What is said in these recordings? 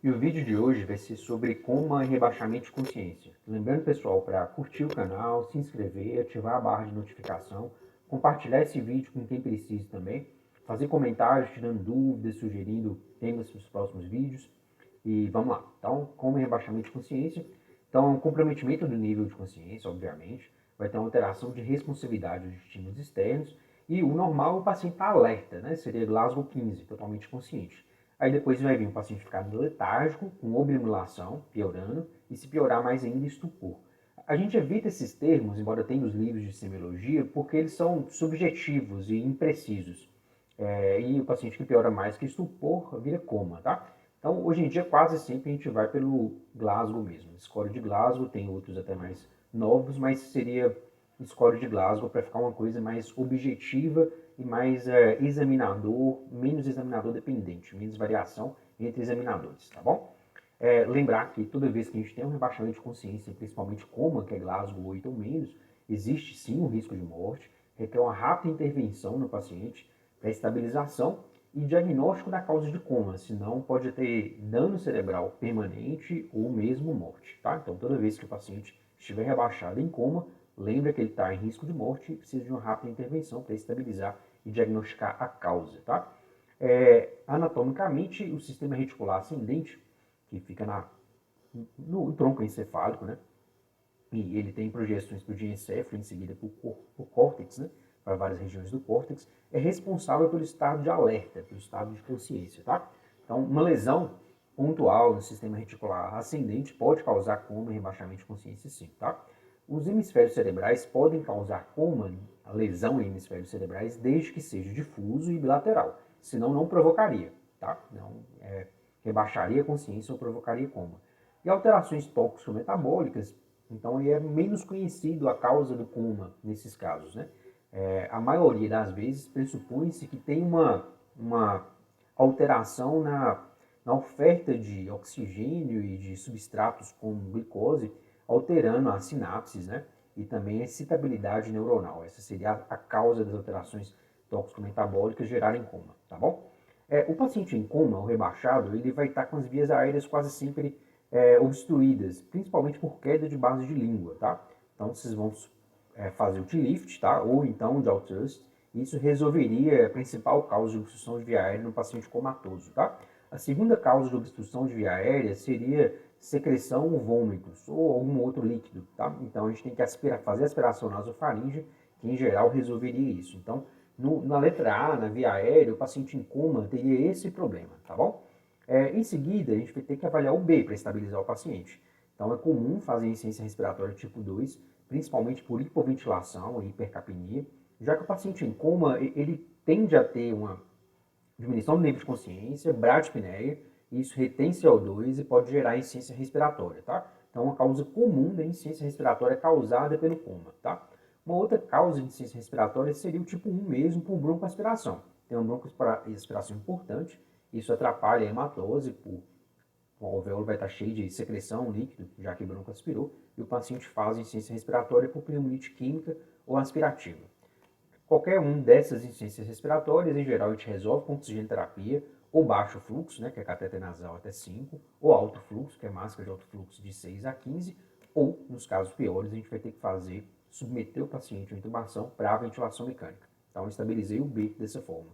E o vídeo de hoje vai ser sobre coma e rebaixamento de consciência. Lembrando, pessoal, para curtir o canal, se inscrever, ativar a barra de notificação, compartilhar esse vídeo com quem precisa também, fazer comentários, tirando dúvidas, sugerindo temas para os próximos vídeos. E vamos lá. Então, coma e rebaixamento de consciência. Então, comprometimento do nível de consciência, obviamente, vai ter uma alteração de responsabilidade dos estímulos externos. E o normal, o paciente está alerta, né? Seria Glasgow 15, totalmente consciente. Aí depois vai vir o paciente ficar letárgico, com obnubulação, piorando, e se piorar mais ainda, estupor. A gente evita esses termos, embora tenha os livros de semiologia, porque eles são subjetivos e imprecisos. E o paciente que piora mais que estupor vira coma, tá? Então, hoje em dia, quase sempre a gente vai pelo Glasgow mesmo. Score de Glasgow, tem outros até mais novos, mas seria score de Glasgow para ficar uma coisa mais objetiva e mais examinador, menos examinador dependente, menos variação entre examinadores, tá bom? Lembrar que toda vez que a gente tem um rebaixamento de consciência, principalmente coma, que é Glasgow 8 ou menos, existe sim um risco de morte, requer uma rápida intervenção no paciente para estabilização e diagnóstico da causa de coma, senão pode ter dano cerebral permanente ou mesmo morte, tá? Então, toda vez que o paciente estiver rebaixado em coma, lembra que ele está em risco de morte e precisa de uma rápida intervenção para estabilizar e diagnosticar a causa, tá? Anatomicamente, o sistema reticular ascendente, que fica no tronco encefálico, né? E ele tem projeções para o diencéfalo, em seguida para o córtex, né? Para várias regiões do córtex, é responsável pelo estado de alerta, pelo estado de consciência, tá? Então, uma lesão pontual no sistema reticular ascendente pode causar coma e rebaixamento de consciência, sim, tá? Os hemisférios cerebrais podem causar coma, a lesão em hemisférios cerebrais, desde que seja difuso e bilateral, senão não provocaria, tá? Não rebaixaria a consciência ou provocaria coma. E alterações tóxico-metabólicas, então é menos conhecido a causa do coma nesses casos, né? A maioria das vezes pressupõe-se que tem uma alteração na oferta de oxigênio e de substratos como glicose, alterando as sinapses, né? E também a excitabilidade neuronal. Essa seria a causa das alterações tóxico-metabólicas gerarem coma, tá bom? O paciente em coma, ou rebaixado, ele vai estar com as vias aéreas quase sempre obstruídas, principalmente por queda de base de língua, tá? Então, vocês vão fazer o T-lift, tá? Ou então o jaw thrust. Isso resolveria a principal causa de obstrução de via aérea no paciente comatoso, tá? A segunda causa de obstrução de via aérea seria secreção ou vômitos, ou algum outro líquido, tá? Então, a gente tem que fazer aspiração nasofaríngea, que em geral resolveria isso. Então, na letra A, na via aérea, o paciente em coma teria esse problema, tá bom? Em seguida, a gente vai ter que avaliar o B para estabilizar o paciente. Então, é comum fazer insuficiência respiratória tipo 2, principalmente por hipoventilação e hipercapnia, já que o paciente em coma, ele tende a ter uma diminuição do nível de consciência, bradiapneia, e isso retém CO2 e pode gerar insuficiência respiratória, tá? Então, uma causa comum da insuficiência respiratória é causada pelo coma, tá? Uma outra causa de insuficiência respiratória seria o tipo 1 mesmo, por broncoaspiração. Tem uma broncoaspiração importante, isso atrapalha a hematose, o alvéolo vai estar cheio de secreção, líquido, já que o bronco aspirou, e o paciente faz insuficiência respiratória por pneumonite química ou aspirativa. Qualquer um dessas insuficiências respiratórias, em geral, a gente resolve com oxigenoterapia, ou baixo fluxo, né, que é cateter nasal até 5, ou alto fluxo, que é máscara de alto fluxo de 6 a 15, ou, nos casos piores, a gente vai ter que submeter o paciente à intubação para a ventilação mecânica. Então, eu estabilizei o B dessa forma.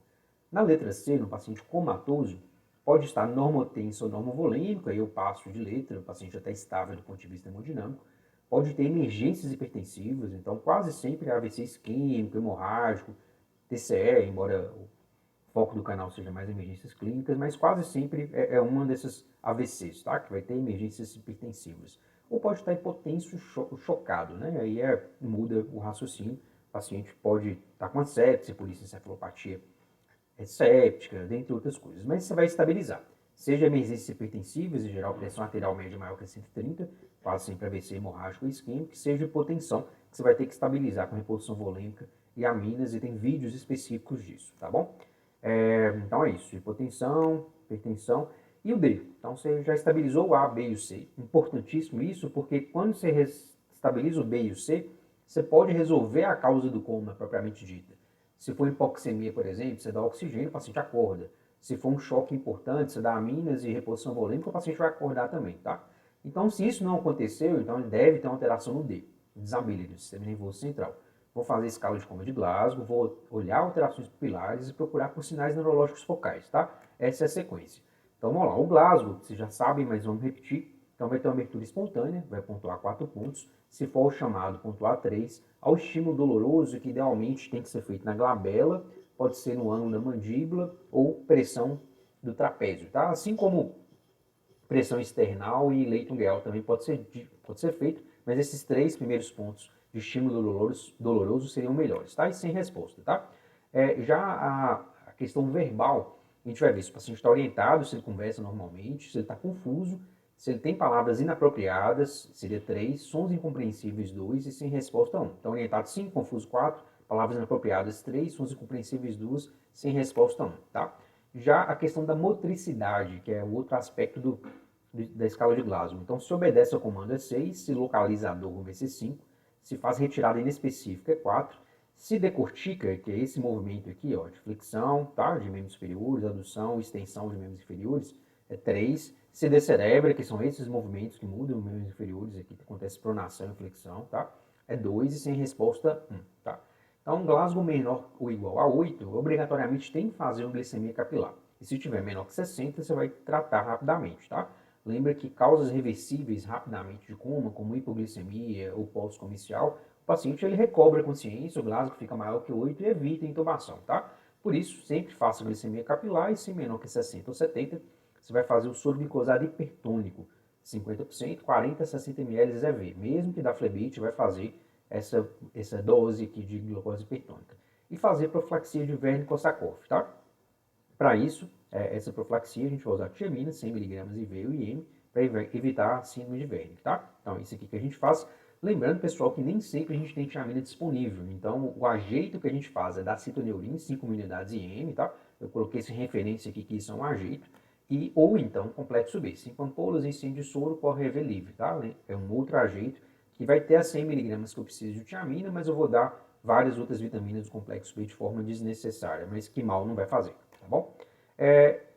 Na letra C, no paciente comatoso, pode estar normotensa ou normovolêmica, aí eu passo de letra, o paciente já está estável do ponto de vista hemodinâmico. Pode ter emergências hipertensivas, então quase sempre AVC isquêmico, hemorrágico, TCE, embora o foco do canal seja mais emergências clínicas, mas quase sempre é uma dessas AVCs, tá? Que vai ter emergências hipertensivas. Ou pode estar hipotenso chocado, né? Aí muda o raciocínio. O paciente pode estar com sepse, por isso encefalopatia séptica, dentre outras coisas. Mas você vai estabilizar. Seja emergências hipertensivas, em geral pressão arterial média maior que 130, quase sempre AVC hemorrágico ou isquêmico, seja hipotensão, que você vai ter que estabilizar com reposição volêmica e aminas, e tem vídeos específicos disso, tá bom? Então é isso, hipotensão, hipertensão e o D. Então você já estabilizou o A, B e o C. Importantíssimo isso, porque quando você estabiliza o B e o C, você pode resolver a causa do coma propriamente dita. Se for hipoxemia, por exemplo, você dá oxigênio, o paciente acorda. Se for um choque importante, você dá aminas e reposição volêmica, o paciente vai acordar também, tá? Então, se isso não aconteceu, então ele deve ter uma alteração no D, disability, do sistema nervoso central. Vou fazer escala de coma de Glasgow, vou olhar alterações pupilares e procurar por sinais neurológicos focais, tá? Essa é a sequência. Então, vamos lá. O Glasgow, vocês já sabem, mas vamos repetir. Então, vai ter uma abertura espontânea, vai pontuar 4 pontos. Se for o chamado, pontuar 3. Ao estímulo doloroso, que idealmente tem que ser feito na glabela, pode ser no ângulo da mandíbula ou pressão do trapézio, tá? Assim como pressão external e leito ungueal também pode ser feito, mas esses 3 primeiros pontos de estímulo doloroso seriam melhores, tá? E sem resposta, tá? Já a questão verbal, a gente vai ver se o paciente está orientado, se ele conversa normalmente, se ele está confuso, se ele tem palavras inapropriadas, seria 3, sons incompreensíveis 2 e sem resposta 1. Então, orientado 5, confuso 4, palavras inapropriadas 3, sons incompreensíveis 2, sem resposta 1, tá? Já a questão da motricidade, que é o outro aspecto da escala de Glasgow. Então, se obedece ao comando é 6, se localiza a dor vai ser 5, se faz retirada inespecífica é 4, se decortica, que é esse movimento aqui, ó, de flexão, tá, de membros superiores, adução, extensão de membros inferiores, é 3, se descerebra, que são esses movimentos que mudam os membros inferiores aqui, que acontece pronação e flexão, tá, é 2 e sem resposta 1, tá. Então, Glasgow menor ou igual a 8, obrigatoriamente tem que fazer uma glicemia capilar. E se tiver menor que 60, você vai tratar rapidamente, tá? Lembra que causas reversíveis rapidamente de coma, como hipoglicemia ou pós-comicial, o paciente ele recobra a consciência, o Glasgow fica maior que 8 e evita a intubação, tá? Por isso, sempre faça glicemia capilar e se menor que 60 ou 70, você vai fazer o soro glicosado hipertônico, 50%, 40 a 60 ml EV. Mesmo que da flebite, vai fazer essa dose aqui de glicose hipertônica. E fazer profilaxia de Wernicke-Korsakoff, tá? Para isso, essa profilaxia, a gente vai usar tiamina, 100mg IV ou IM, para evitar a síndrome de Wernicke, tá? Então, isso aqui que a gente faz. Lembrando, pessoal, que nem sempre a gente tem tiamina disponível. Então, o ajeito que a gente faz é da citoneurin, 5.000 unidades IM, tá? Eu coloquei essa referência aqui, que isso é um ajeito. Ou então, complexo B, 5 ampolas em 100 de soro por rever livre, tá? É um outro ajeito que vai ter as 100 mg que eu preciso de tiamina, mas eu vou dar várias outras vitaminas do complexo B de forma desnecessária, mas que mal não vai fazer, tá bom?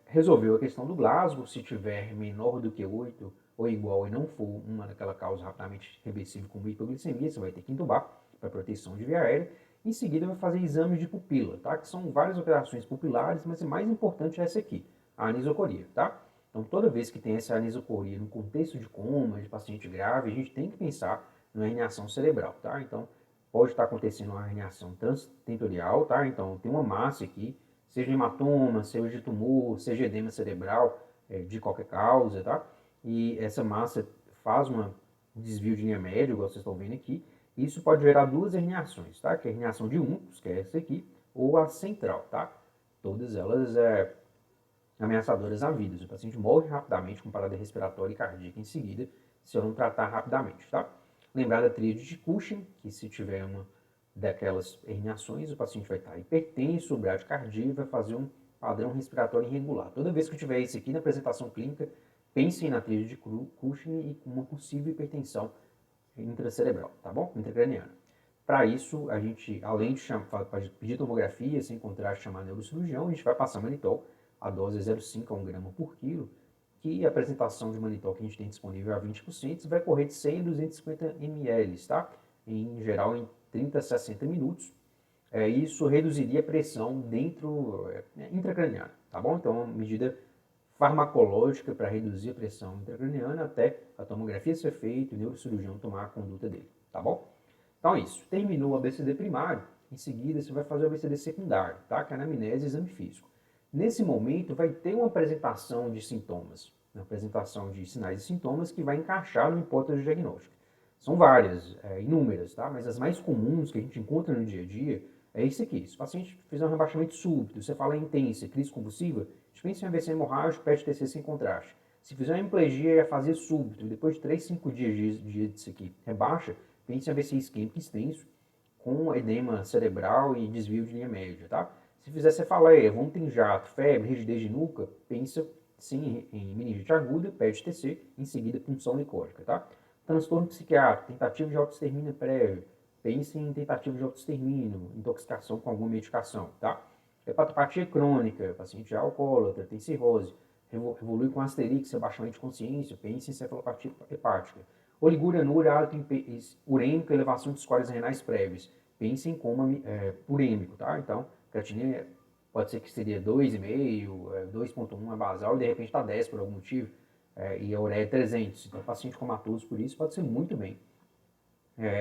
Resolveu a questão do Glasgow, se tiver menor do que 8 ou igual e não for uma daquela causa rapidamente reversível como hipoglicemia, você vai ter que intubar para proteção de via aérea. Em seguida, vai fazer exames de pupila, tá? Que são várias operações pupilares, mas a mais importante é essa aqui, a anisocoria, tá? Então, toda vez que tem essa anisocoria no contexto de coma, de paciente grave, a gente tem que pensar numa herniação cerebral, tá? Então, pode estar acontecendo uma herniação transtentorial, tá? Então, tem uma massa aqui, seja hematoma, seja tumor, seja edema cerebral, de qualquer causa, tá? E essa massa faz um desvio de linha média, igual vocês estão vendo aqui. Isso pode gerar duas herniações, tá? Que é a herniação de uncus, que é essa aqui, ou a central, tá? Todas elas ameaçadoras à vida. O paciente morre rapidamente com parada respiratória e cardíaca em seguida, se eu não tratar rapidamente, tá? Lembrar da tríade de Cushing, que se tiver uma daquelas herniações, o paciente vai estar hipertenso, bradicardia e vai fazer um padrão respiratório irregular. Toda vez que eu tiver isso aqui na apresentação clínica, pensem na tríade de Cushing e com uma possível hipertensão intracerebral, tá bom? Intracraniana. Para isso, a gente, além de pedir tomografia, sem contraste, chamar neurocirurgião, a gente vai passar manitol, a dose é 0,5 a 1 grama por quilo, que a apresentação de manitol que a gente tem disponível é a 20%, vai correr de 100 a 250 ml, tá? Em geral, em 30 a 60 minutos. Isso reduziria a pressão dentro intracraniana, tá bom? Então, é uma medida farmacológica para reduzir a pressão intracraniana até a tomografia ser feita e o neurocirurgião tomar a conduta dele, tá bom? Então é isso. Terminou o ABCD primário, em seguida você vai fazer o ABCD secundário, tá? Que é a anamnese e exame físico. Nesse momento vai ter uma apresentação de sintomas, uma apresentação de sinais e sintomas que vai encaixar no hipótese diagnóstica. São várias, inúmeras, tá? Mas as mais comuns que a gente encontra no dia a dia é isso aqui. Se o paciente fizer um rebaixamento súbito, você fala intensa, crise convulsiva, dispensa em AVC hemorrágico, PET-TC sem contraste. Se fizer uma hemiplegia e afasia súbito, depois de 3, 5 dias disso aqui, rebaixa, pense em AVC isquêmico extenso, com edema cerebral e desvio de linha média, tá? Se fizer cefaleia, vômito em jato, febre, rigidez de nuca, pensa sim em meningite aguda, PET-TC, em seguida punção licórica, tá? Transtorno psiquiátrico, tentativa de autoextermínio prévio, pense em tentativa de autoextermínio, intoxicação com alguma medicação, tá? Hepatopatia crônica, paciente alcoólatra, tem cirrose, evolui com asterix, abaixamento de consciência, pensa em encefalopatia hepática. Oliguria hálito urêmico, elevação de escórias renais prévias, pensa em coma urêmico, tá? Então, creatinina pode ser que seria 2,5, 2,1 é basal, e de repente está 10 por algum motivo, e a ureia é 300. Então, paciente comatoso por isso pode ser muito bem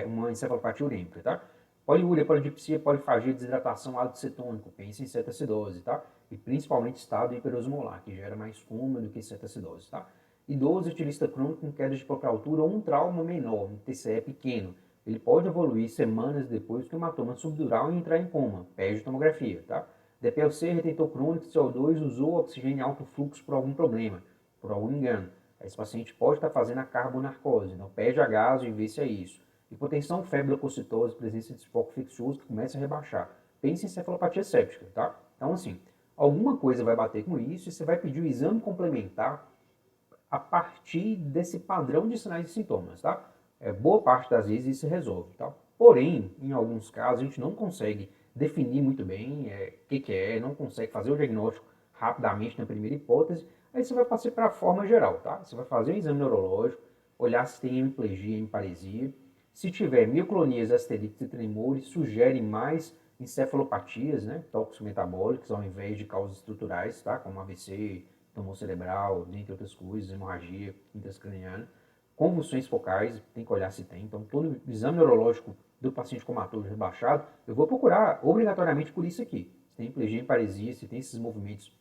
uma encefalopatia urêmica, tá? Poliúria, polidipsia, polifagia, desidratação, ácido cetônico, pensa em cetacidose, tá? E principalmente estado hiperosmolar, que gera mais coma do que cetacidose, tá? Idoso, etilista crônico com queda de própria altura ou um trauma menor, um TCE pequeno. Ele pode evoluir semanas depois do hematoma subdural e entrar em coma, pede tomografia, tá? DPLC, retentor crônico, CO2, usou oxigênio em alto fluxo por algum problema, por algum engano. Esse paciente pode estar fazendo a carbonarcose, então pede a gaso e vê se é isso. Hipotensão, febre, leucocitose, presença de foco infeccioso que começa a rebaixar. Pense em cefalopatia séptica, tá? Então, assim, alguma coisa vai bater com isso e você vai pedir o exame complementar a partir desse padrão de sinais e sintomas, tá? Boa parte das vezes isso se resolve, tá? Porém, em alguns casos, a gente não consegue definir muito bem o que é, não consegue fazer o diagnóstico rapidamente na primeira hipótese, aí você vai passar para a forma geral, tá? Você vai fazer um exame neurológico, olhar se tem hemiplegia, hemiparesia. Se tiver mioclonias, asterix e tremores, sugere mais encefalopatias, né, toxicometabólicas, ao invés de causas estruturais, tá, como AVC, tumor cerebral, dentre outras coisas, hemorragia intracraniana. Convulsões focais, tem que olhar se tem. Então, todo exame neurológico do paciente comatoso rebaixado, eu vou procurar obrigatoriamente por isso aqui. Se tem hemiplegia, paresia, se tem esses movimentos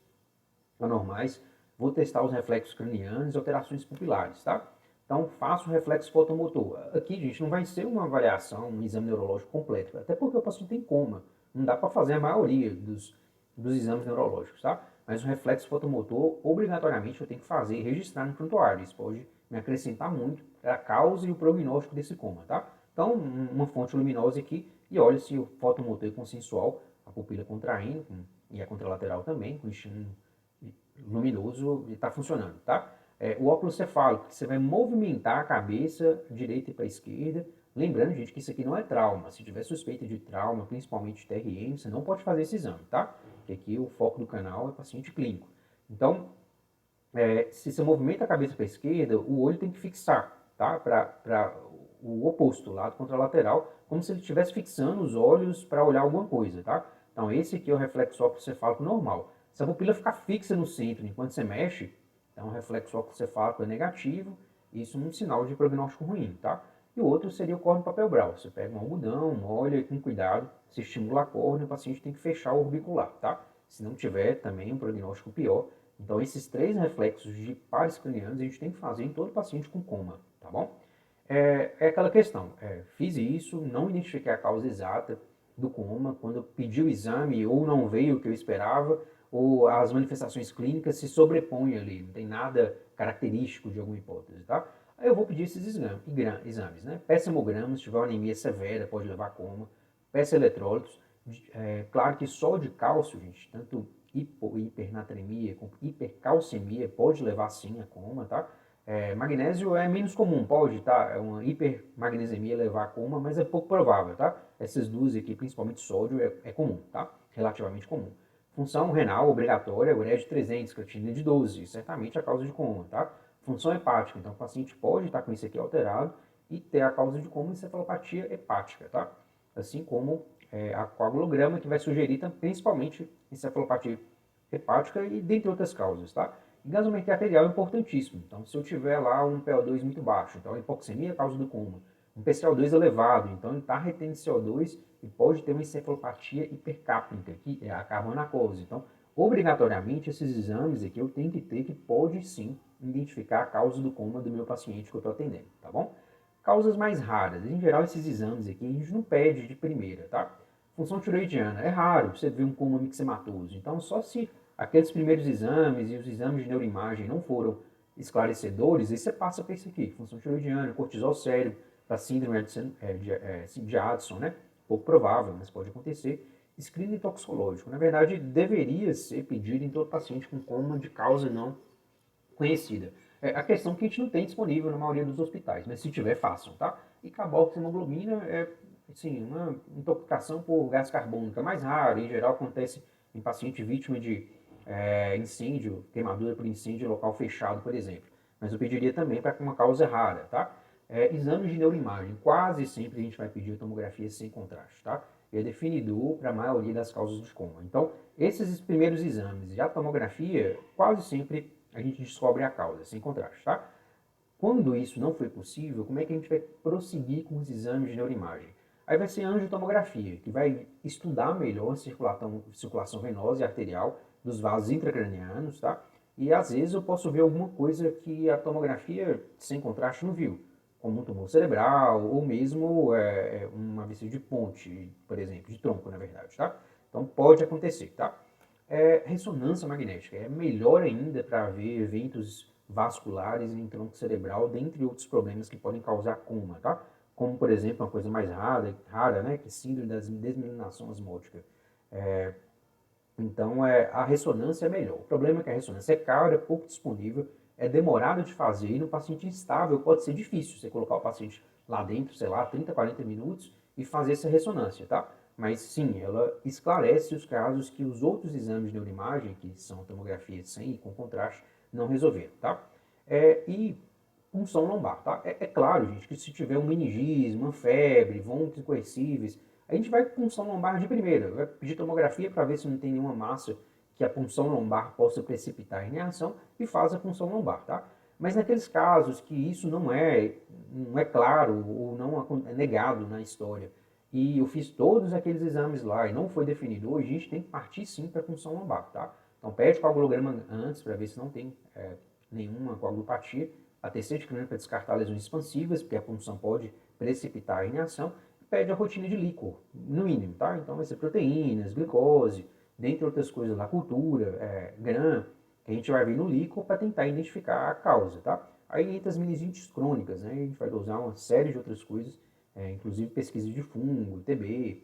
anormais, vou testar os reflexos cranianos e alterações pupilares, tá? Então, faço o reflexo fotomotor. Aqui, gente, não vai ser uma avaliação, um exame neurológico completo, até porque o paciente tem coma. Não dá para fazer a maioria dos exames neurológicos, tá? Mas o reflexo fotomotor, obrigatoriamente, eu tenho que fazer e registrar no prontuário. Isso pode me acrescentar muito a causa e o prognóstico desse coma, tá? Então, uma fonte luminosa aqui e olha se o fotomotor é consensual, a pupila contraindo, e a contralateral também, com estímulo luminoso e está funcionando, tá? O óculos cefálico, que você vai movimentar a cabeça direita e para a esquerda. Lembrando, gente, que isso aqui não é trauma. Se tiver suspeita de trauma, principalmente TRM, você não pode fazer esse exame, tá? Porque aqui o foco do canal é paciente clínico. Então, se você movimenta a cabeça para a esquerda, o olho tem que fixar, tá? Para o oposto, lado contralateral, como se ele estivesse fixando os olhos para olhar alguma coisa, tá? Então, esse aqui é o reflexo óptico cefálico normal. Se a pupila ficar fixa no centro enquanto você mexe, então o reflexo óptico cefálico é negativo, isso é um sinal de prognóstico ruim, tá? E o outro seria o córneo papel-brau. Você pega um algodão, molha com cuidado, se estimula a córnea, o paciente tem que fechar o orbicular, tá? Se não tiver, também um prognóstico pior. Então, esses 3 reflexos de pares cranianos a gente tem que fazer em todo paciente com coma, tá bom? É aquela questão, fiz isso, não identifiquei a causa exata do coma, quando eu pedi o exame ou não veio o que eu esperava, ou as manifestações clínicas se sobrepõem ali, não tem nada característico de alguma hipótese, tá? Aí eu vou pedir esses exames, né? Peça hemograma, se tiver uma anemia severa, pode levar a coma. Peça eletrólitos. Claro que só de cálcio, gente, tanto hipernatremia com hipercalcemia pode levar sim a coma, tá? Magnésio é menos comum, pode, tá? É uma hipermagnesemia levar a coma, mas é pouco provável, tá? Essas duas aqui, principalmente sódio, é comum, tá? Relativamente comum. Função renal obrigatória, ureia de 300, creatinina de 12, certamente a causa de coma, tá? Função hepática, então o paciente pode estar com isso aqui alterado e ter a causa de coma encefalopatia hepática, tá? Assim como a coagulograma, que vai sugerir principalmente encefalopatia hepática e dentre outras causas, tá? E gasometria arterial é importantíssimo. Então, se eu tiver lá um PO2 muito baixo, então a hipoxemia é a causa do coma. Um PCO2 elevado, então ele está retendo CO2 e pode ter uma encefalopatia hipercápnica, que é a carbonarcose. Então, obrigatoriamente, esses exames aqui eu tenho que ter que pode sim identificar a causa do coma do meu paciente que eu estou atendendo, tá bom? Causas mais raras. Em geral, esses exames aqui a gente não pede de primeira, tá? Função tiroidiana. É raro você ver um coma mixematoso. Então, só se aqueles primeiros exames e os exames de neuroimagem não foram esclarecedores, aí você passa para isso aqui. Função tiroidiana, cortisol cérebro, para síndrome de Addison, né? Pouco provável, mas pode acontecer. Screening toxicológico. Na verdade, deveria ser pedido em todo paciente com coma de causa não conhecida. A questão é que a gente não tem disponível na maioria dos hospitais, mas se tiver, façam, tá? E carboxiemoglobina é, assim, uma intoxicação por gás carbônico, é mais raro, em geral acontece em paciente vítima de incêndio, queimadura por incêndio em local fechado, por exemplo. Mas eu pediria também para uma causa rara, tá? Exames de neuroimagem, quase sempre a gente vai pedir tomografia sem contraste, tá? É definidor para a maioria das causas de coma. Então, esses primeiros exames e a tomografia, quase sempre a gente descobre a causa, sem contraste, tá? Quando isso não foi possível, como é que a gente vai prosseguir com os exames de neuroimagem? Aí vai ser a angiotomografia, que vai estudar melhor a circulação venosa e arterial dos vasos intracranianos, tá? E às vezes eu posso ver alguma coisa que a tomografia sem contraste não viu, como um tumor cerebral ou mesmo uma AVC de ponte, por exemplo, de tronco, na verdade, tá? Então pode acontecer, tá? Ressonância magnética é melhor ainda para ver eventos vasculares em tronco cerebral, dentre outros problemas que podem causar coma, tá? Como, por exemplo, uma coisa mais rara, né, que é síndrome da desmilinação osmótica. Então, a ressonância é melhor. O problema é que a ressonância é cara, é pouco disponível, é demorado de fazer e no paciente instável pode ser difícil você colocar o paciente lá dentro, sei lá, 30, 40 minutos e fazer essa ressonância, tá? Mas sim, ela esclarece os casos que os outros exames de neuroimagem, que são tomografia sem e com contraste, não resolveram, tá? E punção lombar, tá? Claro, gente, que se tiver um meningismo, uma febre, vômitos incoercíveis, a gente vai com punção lombar de primeira, vai pedir tomografia para ver se não tem nenhuma massa que a punção lombar possa precipitar em reação e faz a punção lombar, tá? Mas naqueles casos que isso não é claro ou não é negado na história, e eu fiz todos aqueles exames lá e não foi definido, hoje a gente tem que partir sim para a punção lombar, tá? Então pede coagulograma antes para ver se não tem nenhuma coagulopatia, a TC de crânio para descartar lesões expansivas, porque a punção pode precipitar em reação, pede a rotina de líquor, no mínimo, tá? Então vai ser proteínas, glicose, dentre outras coisas lá, cultura, GRAM, que a gente vai ver no líquor para tentar identificar a causa, tá? Aí entra as meningites crônicas, né? A gente vai dosar uma série de outras coisas, inclusive pesquisa de fungo, TB,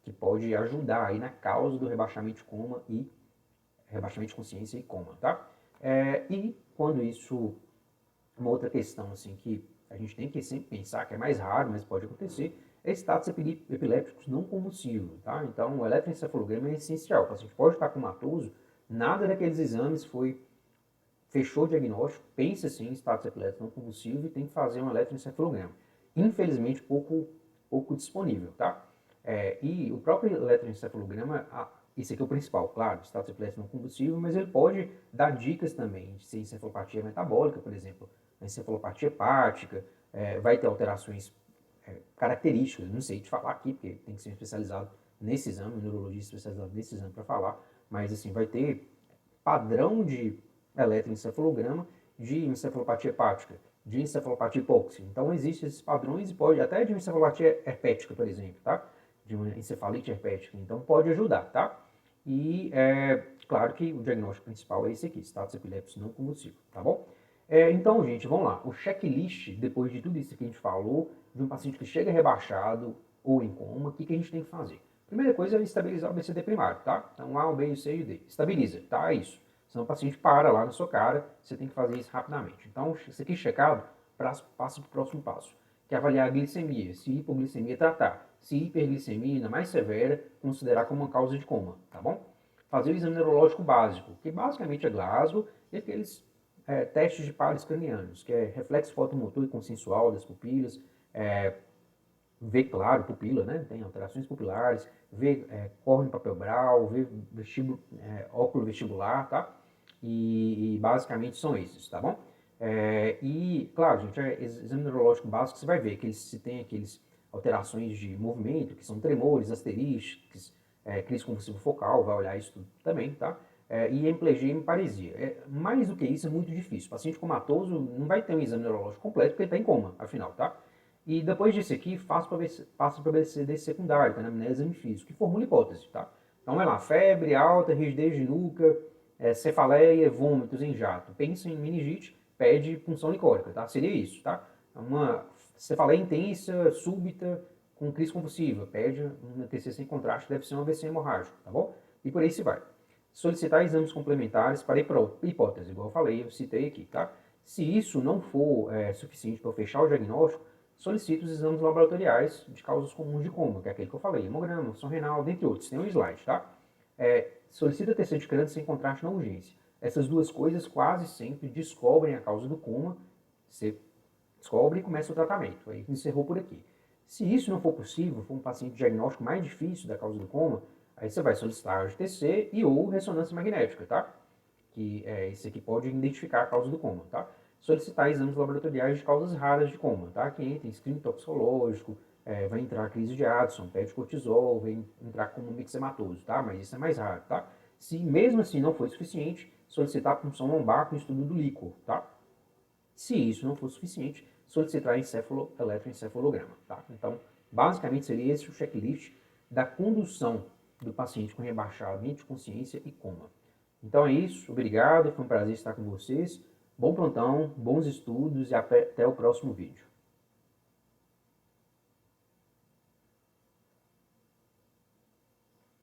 que pode ajudar aí na causa do rebaixamento de coma e rebaixamento de consciência e coma, tá? E quando isso, uma outra questão assim que a gente tem que sempre pensar que é mais raro, mas pode acontecer, é status epilépticos não convulsivos, tá? Então o eletroencefalograma é essencial. O paciente pode estar comatoso, nada daqueles exames fechou o diagnóstico, pensa assim em status epiléptico não convulsivo e tem que fazer um eletroencefalograma. Infelizmente pouco disponível, tá? E o próprio eletroencefalograma, isso aqui é o principal, claro, status epiléptico não convulsivo, mas ele pode dar dicas também de se encefalopatia metabólica, por exemplo, a encefalopatia hepática, vai ter alterações características, não sei te falar aqui, porque tem que ser especializado nesse exame, um neurologista especializado nesse exame para falar, mas assim, vai ter padrão de eletroencefalograma de encefalopatia hepática, de encefalopatia hipóxica. Então, existem esses padrões e pode até de encefalopatia herpética, por exemplo, tá? De uma encefalite herpética. Então, pode ajudar, tá? E, claro que o diagnóstico principal é esse aqui, status epiléptico não convulsivo, tá bom? Então, gente, vamos lá. O checklist, depois de tudo isso que a gente falou, de um paciente que chega rebaixado ou em coma, o que a gente tem que fazer? Primeira coisa é estabilizar o BCD primário, tá? Então, A, o B, o C e o D. Estabiliza, tá? É isso. Senão o paciente para lá na sua cara, você tem que fazer isso rapidamente. Então, isso aqui checado, passa para o próximo passo, que é avaliar a glicemia. Se hipoglicemia, tratar. Se hiperglicemia, ainda mais severa, considerar como uma causa de coma, tá bom? Fazer o exame neurológico básico, que basicamente é Glasgow e aqueles testes de pares cranianos, que é reflexo fotomotor e consensual das pupilas, ver, claro, pupila, né? Tem alterações pupilares, ver córneo papel-brau, ver óculo vestibular, tá? E basicamente são esses, tá bom? E, claro, gente, exame neurológico básico, você vai ver que se tem aqueles alterações de movimento, que são tremores, asteriscos, crise convulsiva focal, vai olhar isso tudo também, tá? E hemiplegia e hemiparesia. Mais do que isso, é muito difícil. O paciente comatoso não vai ter um exame neurológico completo porque ele está em coma, afinal, tá? E depois disso aqui, passa para BCD secundário, que é anamnese e exame físico, que formula hipótese, tá? Então, vai lá, febre alta, rigidez de nuca, cefaleia, vômitos em jato. Pensa em meningite, pede punção licórica, tá? Seria isso, tá? Uma cefaleia intensa, súbita, com crise convulsiva, pede uma TC sem contraste, deve ser um AVC hemorrágico, tá bom? E por aí se vai. Solicitar exames complementares para hipótese, igual eu falei, eu citei aqui, tá? Se isso não for suficiente para fechar o diagnóstico, solicita os exames laboratoriais de causas comuns de coma, que é aquele que eu falei, hemograma, função renal, dentre outros. Tem um slide, tá? Solicita TC de crânio sem contraste na urgência. Essas duas coisas quase sempre descobrem a causa do coma, você descobre e começa o tratamento, aí encerrou por aqui. Se isso não for possível, for um paciente diagnóstico mais difícil da causa do coma, aí você vai solicitar a TC e ou ressonância magnética, tá? Que esse aqui pode identificar a causa do coma, tá? Solicitar exames laboratoriais de causas raras de coma, tá? Que entra em screening toxicológico, vai entrar crise de Addison, pede cortisol, vai entrar como mixematoso, tá? Mas isso é mais raro, tá? Se mesmo assim não for suficiente, solicitar a punção lombar com estudo do líquor, tá? Se isso não for suficiente, solicitar eletroencefalograma, tá? Então, basicamente seria esse o checklist da condução do paciente com rebaixamento de consciência e coma. Então é isso, obrigado, foi um prazer estar com vocês. Bom plantão, bons estudos e até o próximo vídeo.